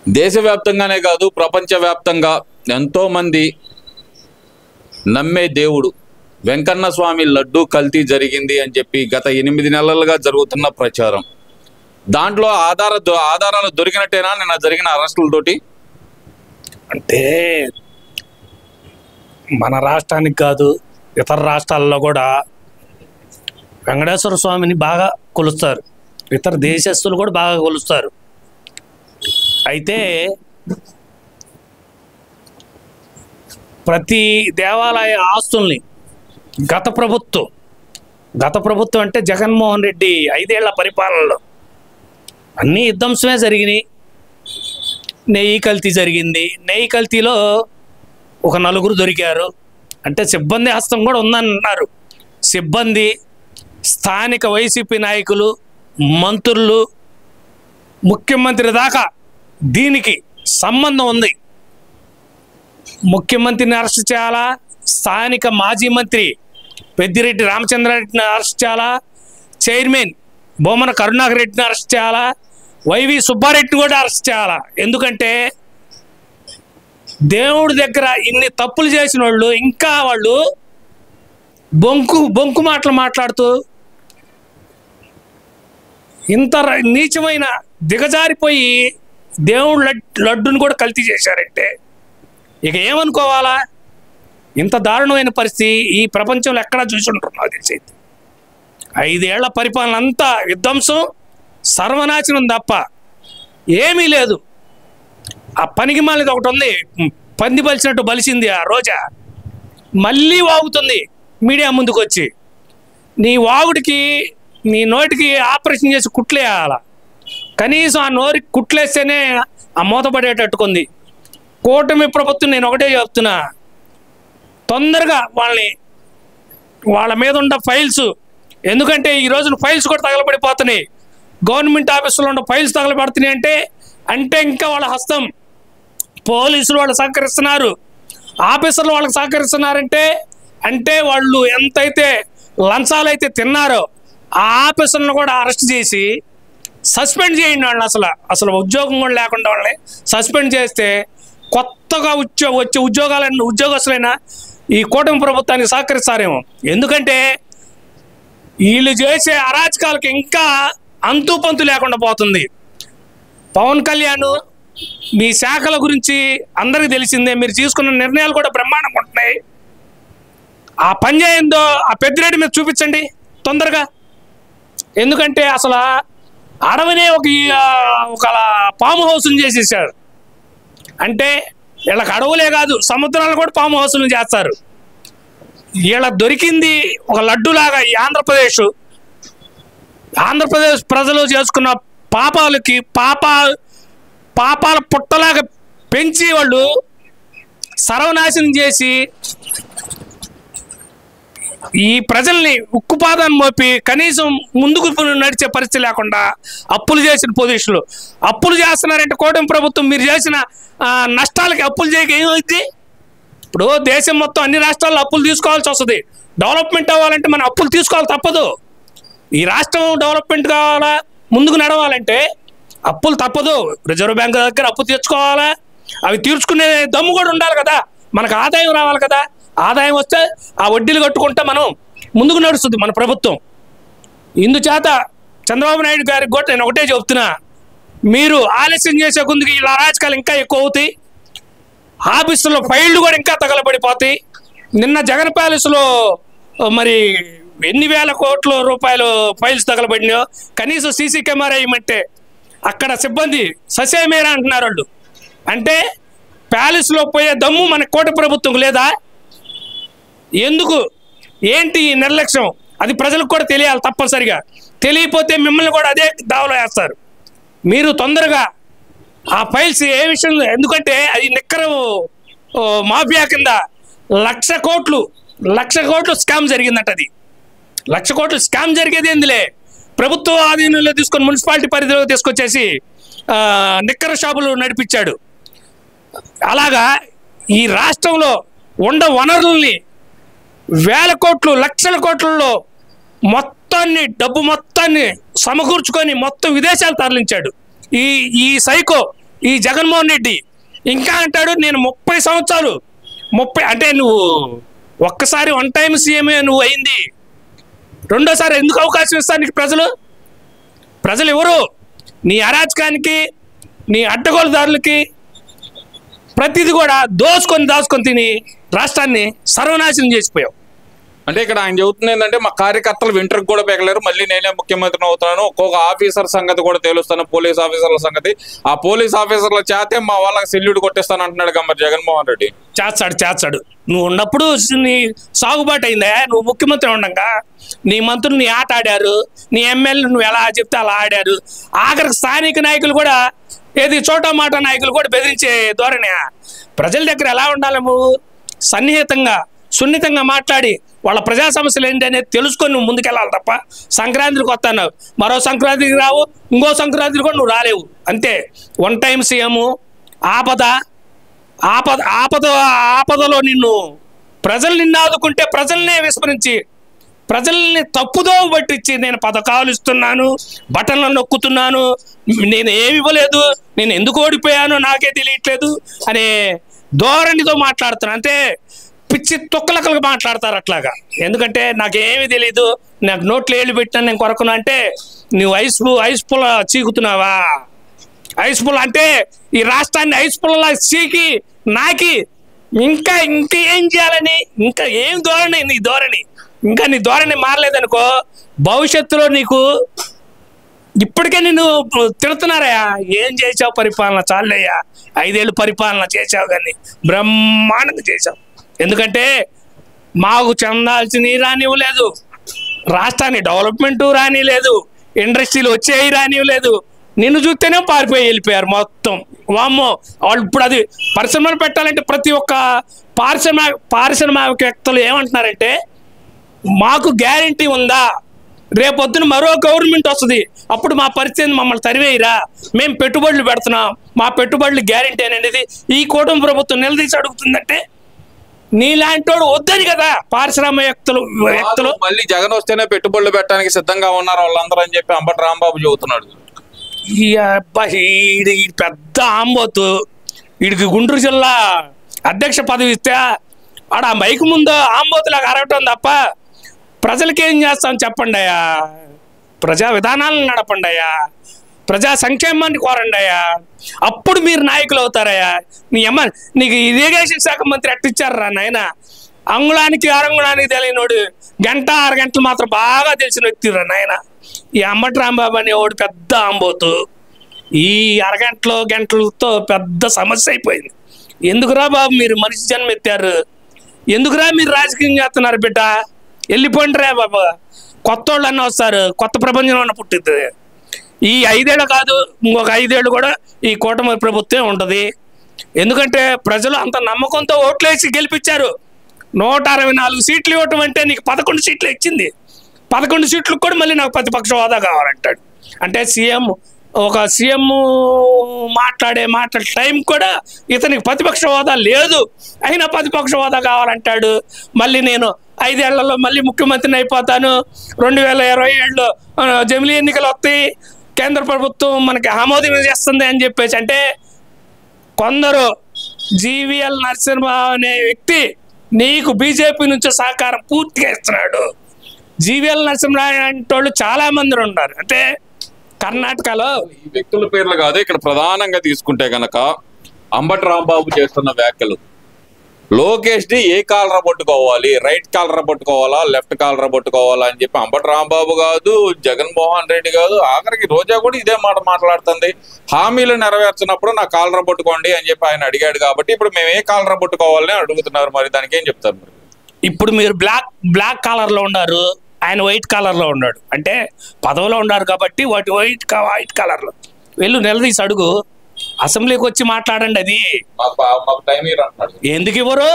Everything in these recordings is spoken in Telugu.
దేశవ్యాప్తంగానే కాదు ప్రపంచవ్యాప్తంగా ఎంతోమంది నమ్మే దేవుడు వెంకన్న స్వామి లడ్డూ కల్తీ జరిగింది అని చెప్పి గత 8 నెలలుగా జరుగుతున్న ప్రచారం. దాంట్లో ఆధారాలు దొరికినట్టేనా నిన్న జరిగిన అరెస్టులతోటి? అంటే మన రాష్ట్రానికి కాదు, ఇతర రాష్ట్రాల్లో కూడా వెంకటేశ్వర స్వామిని బాగా కొలుస్తారు, ఇతర దేశస్తులు కూడా బాగా కొలుస్తారు. అయితే ప్రతి దేవాలయ ఆస్తుల్ని గత ప్రభుత్వం అంటే జగన్మోహన్ రెడ్డి 5 ఏళ్ల పరిపాలనలో అన్నీ విధ్వంసమే జరిగినాయి. నెయ్యి కల్తీ జరిగింది. నెయ్యి కల్తీలో ఒక 4 దొరికారు. అంటే సిబ్బంది హస్తం కూడా ఉందన్నారు. సిబ్బంది, స్థానిక వైసీపీ నాయకులు, మంత్రులు, ముఖ్యమంత్రి దాకా దీనికి సంబంధం ఉంది. ముఖ్యమంత్రిని అరెస్ట్ చేయాలా, స్థానిక మాజీ మంత్రి పెద్దిరెడ్డి రామచంద్రారెడ్డిని అరెస్ట్ చేయాలా, చైర్మన్ బొమ్మన కరుణాకర్ రెడ్డిని అరెస్ట్ చేయాలా, వైవి సుబ్బారెడ్డిని కూడా అరెస్ట్ చేయాలా. ఎందుకంటే దేవుడి దగ్గర ఇన్ని తప్పులు చేసిన వాళ్ళు ఇంకా వాళ్ళు బొంకు మాటలు మాట్లాడుతూ ఇంత నీచమైన దిగజారిపోయి దేవుడు లడ్డుని కూడా కల్తీ చేశారంటే ఇక ఏమనుకోవాలా? ఇంత దారుణమైన పరిస్థితి ఈ ప్రపంచంలో ఎక్కడా చూసి ఉంటున్నావు తెలిసి. 5 ఏళ్ల పరిపాలన అంతా విధ్వంసం, సర్వనాశనం తప్ప ఏమీ లేదు. ఆ పనికి మాలిది ఒకటి ఉంది, పంది బలిసినట్టు బలిసింది ఆ రోజా. మళ్ళీ వాగుతుంది మీడియా ముందుకు వచ్చి. నీ వాగుడికి, నీ నోటికి ఆపరేషన్ చేసి కుట్లేయాల. కనీసం ఆ నోరికి కుట్లేస్తేనే ఆ మూతపడేటట్టుకుంది కూటమి ప్రభుత్వం. నేను ఒకటే చెప్తున్నా, తొందరగా వాళ్ళ మీద ఉన్న ఫైల్స్, ఎందుకంటే ఈ రోజున ఫైల్స్ కూడా తగలబడిపోతున్నాయి. గవర్నమెంట్ ఆఫీసులో ఉన్న ఫైల్స్ తగలబడుతున్నాయి అంటే ఇంకా వాళ్ళ హస్తం. పోలీసులు వాళ్ళు సహకరిస్తున్నారు, ఆఫీసర్లు వాళ్ళకి సహకరిస్తున్నారంటే వాళ్ళు ఎంతైతే లంచాలు అయితే తిన్నారో ఆ ఆఫీసర్లను కూడా అరెస్ట్ చేసి సస్పెండ్ చేయండి. వాళ్ళని అసలు ఉద్యోగం కూడా లేకుండా వాళ్ళని సస్పెండ్ చేస్తే కొత్తగా వచ్చే ఉద్యోగస్తులైనా ఈ కూటమి ప్రభుత్వానికి సహకరిస్తారేమో. ఎందుకంటే వీళ్ళు చేసే అరాచకాలకు ఇంకా అంతు పంతు లేకుండా పోతుంది. పవన్ కళ్యాణ్ మీ శాఖల గురించి అందరికీ తెలిసిందే, మీరు తీసుకున్న నిర్ణయాలు కూడా బ్రహ్మాండంగా ఉంటున్నాయి. ఆ పని చేయందో ఆ పెద్దిరెడ్డి మీద చూపించండి తొందరగా. ఎందుకంటే అసలు అడవినే ఒక ఫామ్ హౌస్ని చేసేసారు. అంటే వీళ్ళకి అడవులే కాదు, సముద్రాలు కూడా ఫామ్ హౌస్లు చేస్తారు. వీళ్ళకి దొరికింది ఒక లడ్డులాగా. ఈ ఆంధ్రప్రదేశ్ ప్రజలు చేసుకున్న పాపాలకి పాపాల పుట్టలాగా పెంచి వాళ్ళు సర్వనాశనం చేసి ఈ ప్రజల్ని ఉక్కుపాదాన్ని మోపి కనీసం ముందుకు నడిచే పరిస్థితి లేకుండా అప్పులు చేసిన పొజిషన్లు. అప్పులు చేస్తున్నారంటే కూటమి ప్రభుత్వం మీరు చేసిన నష్టాలకి అప్పులు చేయక ఏమైంది? ఇప్పుడు దేశం మొత్తం అన్ని రాష్ట్రాల్లో అప్పులు తీసుకోవాల్సి వస్తుంది. డెవలప్మెంట్ అవ్వాలంటే మనం అప్పులు తీసుకోవాలి తప్పదు. ఈ రాష్ట్రం డెవలప్మెంట్ కావాలా, ముందుకు నడవాలంటే అప్పులు తప్పదు. రిజర్వ్ బ్యాంక్ దగ్గర అప్పు తెచ్చుకోవాలా, అవి తీర్చుకునే దమ్ము కూడా ఉండాలి కదా. మనకు ఆదాయం రావాలి కదా. ఆదాయం వస్తే ఆ వడ్డీలు కట్టుకుంటే మనం ముందుకు నడుస్తుంది మన ప్రభుత్వం. ఇందుచేత చంద్రబాబు నాయుడు గారికి కూడా నేను ఒకటే చెప్తున్నా, మీరు ఆలస్యం చేసే కొద్దికి ఇలా అరాచకాలు ఇంకా ఎక్కువ అవుతాయి. ఆఫీసులో ఫైళ్లు కూడా ఇంకా తగలబడిపోతాయి. నిన్న జగన్ ప్యాలెస్లో మరి ఎన్ని వేల కోట్ల రూపాయలు ఫైల్స్ తగలబడినాయో. కనీసం సీసీ కెమెరా వేయమంటే అక్కడ సిబ్బంది ససేమేరా అంటున్నారు వాళ్ళు. అంటే ప్యాలెస్లో పోయే దమ్ము మన కూటమి ప్రభుత్వం లేదా? ఎందుకు ఏంటి ఈ నిర్లక్ష్యం? అది ప్రజలకు కూడా తెలియాలి తప్పనిసరిగా. తెలియకపోతే మిమ్మల్ని కూడా అదే దావలో వేస్తారు. మీరు తొందరగా ఆ ఫైల్స్ ఏ విషయం, ఎందుకంటే అది నిక్కరు మాఫియా కింద 1,00,000 కోట్లు స్కామ్ జరిగిందట. అది 1,00,000 కోట్లు స్కామ్ జరిగేది ఎందులే, ప్రభుత్వ ఆధీనంలో తీసుకొని మున్సిపాలిటీ పరిధిలో తీసుకొచ్చేసి నిక్కర షాపులు నడిపించాడు. అలాగా ఈ రాష్ట్రంలో ఉండ వనరుల్ని వేల కోట్లు, లక్షల కోట్లలో డబ్బు మొత్తాన్ని సమకూర్చుకొని మొత్తం విదేశాలు తరలించాడు ఈ సైకో ఈ జగన్మోహన్ రెడ్డి ఇంకా అంటాడు నేను 30 సంవత్సరాలు 30 అంటే నువ్వు ఒక్కసారి వన్ టైం సీఎంఏ నువ్వు అయింది, రెండోసారి ఎందుకు అవకాశం ఇస్తారు నీకు ప్రజలు ఎవరు? నీ అరాచకానికి, నీ అడ్డగోలుదారులకి ప్రతిదీ కూడా దాచుకొని తిని రాష్ట్రాన్ని సర్వనాశనం చేసిపోయావు. అంటే ఇక్కడ ఆయన చెబుతుంది ఏంటంటే మా కార్యకర్తలు వెంట్రుకు కూడా పెగలేరు, మళ్ళీ నేనే ముఖ్యమంత్రిని అవుతున్నాను, ఒక్కొక్క ఆఫీసర్ సంగతి కూడా తెలుస్తాను, పోలీస్ ఆఫీసర్ల సంగతి, ఆ పోలీస్ ఆఫీసర్ల చేతే మా వాళ్ళకి సెల్యూట్ కొట్టేస్తాను అంటున్నాడు మరి జగన్మోహన్ రెడ్డి. చేస్తాడు. నువ్వు ఉన్నప్పుడు నీ సాగుబాటు అయిందా? నువ్వు ముఖ్యమంత్రి ఉండగా నీ మంత్రులు నీ ఆట ఆడారు, నీ ఎమ్మెల్యేలు నువ్వు ఎలా చెప్తే అలా ఆడారు. ఆఖరికి స్థానిక నాయకులు కూడా ఏది చోటా మాట నాయకులు కూడా బెదిరించే ధోరణి. ప్రజల దగ్గర ఎలా ఉండాలి నువ్వు? సన్నిహితంగా సున్నితంగా మాట్లాడి వాళ్ళ ప్రజా సమస్యలు ఏంటి అనేది తెలుసుకొని నువ్వు ముందుకెళ్ళాలి తప్ప సంక్రాంతికి వస్తున్నావు, మరో సంక్రాంతికి రావు, ఇంకో సంక్రాంతికి కూడా నువ్వు రాలేవు. అంతే. వన్ టైం సీఎం ఆపదలో ప్రజలు నిన్ను ఆదుకుంటే ప్రజల్నే విస్మరించి ప్రజల్ని తప్పుదో పట్టించి నేను పథకాలు ఇస్తున్నాను, బటన్లు నొక్కుతున్నాను, నేను ఏమి ఇవ్వలేదు, నేను ఎందుకు ఓడిపోయానో నాకే తెలియట్లేదు అనే ధోరణితో మాట్లాడుతున్నాను. అంటే పిచ్చి తొక్కలకలుగా మాట్లాడతారు అట్లాగా. ఎందుకంటే నాకేమీ తెలీదు, నాకు నోట్లు ఏళ్ళు పెట్టినా నేను కొరకున్నా అంటే నువ్వు ఐస్ పుల్ల చీకుతున్నావా? ఐస్ పుల్ల అంటే ఈ రాష్ట్రాన్ని ఐస్ పుల్లలా చీకి నాకి ఇంకా ఏం చేయాలని, ఇంకా ఏం ధోరణి నీ ధోరణి? ఇంకా నీ ధోరణి మారలేదనుకో భవిష్యత్తులో నీకు ఇప్పటికే నిన్ను తిడుతున్నారయ్యా. ఏం చేసావు పరిపాలన? చాలయ్యా, 5 ఏళ్ళు పరిపాలన చేసావు కానీ బ్రహ్మాండంగా చేసావు. ఎందుకంటే మాకు చెందాల్సిన రానివ్వలేదు, రాష్ట్రాన్ని డెవలప్మెంట్ రానిలేదు, ఇండస్ట్రీలు వచ్చేవి రానివ్వలేదు. నిన్ను చూస్తేనే పారిపోయి వెళ్ళిపోయారు మొత్తం. వామ్మో, వాళ్ళు ఇప్పుడు అది పరిశ్రమలు పెట్టాలంటే ప్రతి ఒక్క పారిశ్రామికవేత్తలు ఏమంటున్నారంటే మాకు గ్యారంటీ ఉందా, రేపొద్దున మరో గవర్నమెంట్ వస్తుంది, అప్పుడు మా పరిస్థితి మమ్మల్ని తరివేయరా, మేము పెట్టుబడులు పెడుతున్నాం, మా పెట్టుబడులు గ్యారంటీ అనేది ఈ కూటమి ప్రభుత్వం నిలదీసి అడుగుతుందంటే నీలాంటోడు వద్దని కదా పారిశ్రామికవేత్తలు. మళ్ళీ జగన్ వస్తేనే పెట్టుబడులు పెట్టడానికి సిద్ధంగా ఉన్నారు వాళ్ళందరూ అని చెప్పి అంబటి రాంబాబు చెబుతున్నాడు. ఈ పెద్ద ఆంబోతు, వీడికి గుంటూరు జిల్లా అధ్యక్ష పదవి ఇస్తే ఆడ మైకు ముందు ఆంబోతులాగా అరగటం తప్ప ప్రజలకి ఏం చేస్తాం చెప్పండి అయ్యా? ప్రజా విధానాలను నడపండి అయ్యా, ప్రజా సంక్షేమాన్ని కోరండి అయ్యా, అప్పుడు మీరు నాయకులు అవుతారయ్యా. నీకు ఇరిగేషన్ శాఖ మంత్రి ఎట్టిచ్చారా నాయన? అంగుళానికి అరంగుళానికి తెలియనోడు, 1-6 గంటలు మాత్రం బాగా తెలిసిన వ్యక్తి రా నాయన. ఈ అంబటి రాంబాబు అనేవాడు పెద్ద ఆంబోతు. ఈ గంటలతో పెద్ద సమస్య అయిపోయింది. ఎందుకురా బాబు మీరు మనిషి జన్మ ఎత్తారు? ఎందుకురా మీరు రాజకీయం చేస్తున్నారు బిడ్డ? వెళ్ళిపోండి రా బాబా, కొత్త వాళ్ళు అన్న వస్తారు, కొత్త ప్రపంచం అన్న పుట్టిద్ది. ఈ 5 ఏళ్ళు కాదు, ఇంకొక 5 ఏళ్ళు కూడా ఈ కూటమి ప్రభుత్వం ఉంటుంది. ఎందుకంటే ప్రజలు అంత నమ్మకంతో ఓట్లేసి గెలిపించారు. 164 సీట్లు ఇవ్వటం అంటే నీకు 11 సీట్లు ఇచ్చింది. 11 సీట్లకు కూడా మళ్ళీ నాకు ప్రతిపక్ష హోదా కావాలంటాడు. అంటే ఒక సీఎం మాట్లాడే టైం కూడా ఇతనికి ప్రతిపక్ష హోదా లేదు, అయినా ప్రతిపక్ష హోదా కావాలంటాడు. మళ్ళీ నేను 5 ఏళ్లలో మళ్ళీ ముఖ్యమంత్రిని అయిపోతాను, 2027లో జమిలీ ఎన్నికలు వస్తాయి, కేంద్ర ప్రభుత్వం మనకి ఆమోదం చేస్తుంది అని చెప్పేసి. అంటే కొందరు జీవీఎల్ నరసింహరావు అనే వ్యక్తి నీకు బీజేపీ నుంచి సహకారం పూర్తిగా ఇస్తున్నాడు. జీవీఎల్ నరసింహరావు అంటే వాళ్ళు చాలా మంది ఉన్నారు. అంటే కర్ణాటకలో ఈ వ్యక్తుల పేర్లు కాదు, ఇక్కడ ప్రధానంగా తీసుకుంటే గనక అంబటి రాంబాబు చేస్తున్న వ్యాఖ్యలు, లోకేష్ ని ఏ కాలర పట్టుకోవాలి, రైట్ కాలర పట్టుకోవాలా, లెఫ్ట్ కాలర పట్టుకోవాలా అని చెప్పి అంబటి రాంబాబు కాదు, జగన్మోహన్ రెడ్డి కాదు, ఆఖరికి రోజా కూడా ఇదే మాట మాట్లాడుతుంది. హామీలు నెరవేర్చినప్పుడు నా కాలర పట్టుకోండి అని చెప్పి ఆయన అడిగాడు. కాబట్టి ఇప్పుడు మేము ఏ కాలర పట్టుకోవాలని అడుగుతున్నారు. మరి దానికి ఏం చెప్తారు? మరి ఇప్పుడు మీరు బ్లాక్ కాలర్ లో ఉన్నారు, ఆయన వైట్ కాలర్ లో ఉన్నాడు. అంటే పదవిలో ఉన్నారు కాబట్టి వైట్ కాలర్ లో వెళ్ళు నిలదీసి అడుగు, అసెంబ్లీకి వచ్చి మాట్లాడండి. అది ఎందుకు ఇవ్వరు?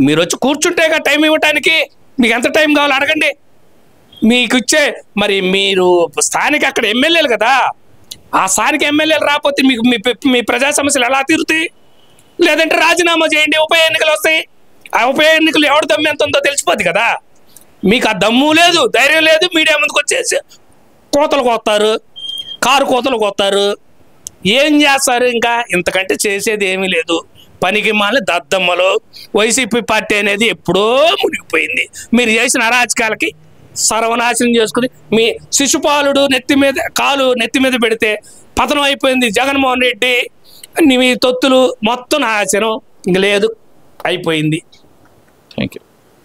మీరు వచ్చి కూర్చుంటేగా టైం ఇవ్వటానికి. మీకు ఎంత టైం కావాలో అడగండి, మీకు ఇచ్చే. మరి మీరు స్థానిక అక్కడ ఎమ్మెల్యేలు కదా, ఆ స్థానిక ఎమ్మెల్యేలు రాకపోతే మీకు మీ ప్రజా సమస్యలు ఎలా తీరుతాయి? లేదంటే రాజీనామా చేయండి, ఉప ఎన్నికలు వస్తాయి. ఆ ఉప ఎన్నికలు ఎవడు దమ్ము ఎంత ఉందో తెలిసిపోద్ది కదా. మీకు ఆ దమ్ము లేదు, ధైర్యం లేదు, మీడియా ముందుకు వచ్చేసి కోతలు కోస్తారు, కారు కోతలు కోస్తారు. ఏం చేస్తారు? ఇంకా ఇంతకంటే చేసేది ఏమీ లేదు. పనికి మాల దద్దమ్మలో వైసీపీ పార్టీ అనేది ఎప్పుడో మునిగిపోయింది. మీరు చేసిన అరాచకాలకి సర్వనాశనం చేసుకుని మీ శిశుపాలుడు నెత్తి మీద పెడితే పతనం అయిపోయింది. జగన్మోహన్ రెడ్డి మీ తొత్తులు మొత్తం నాశనం, ఇంక లేదు, అయిపోయింది. Thank you.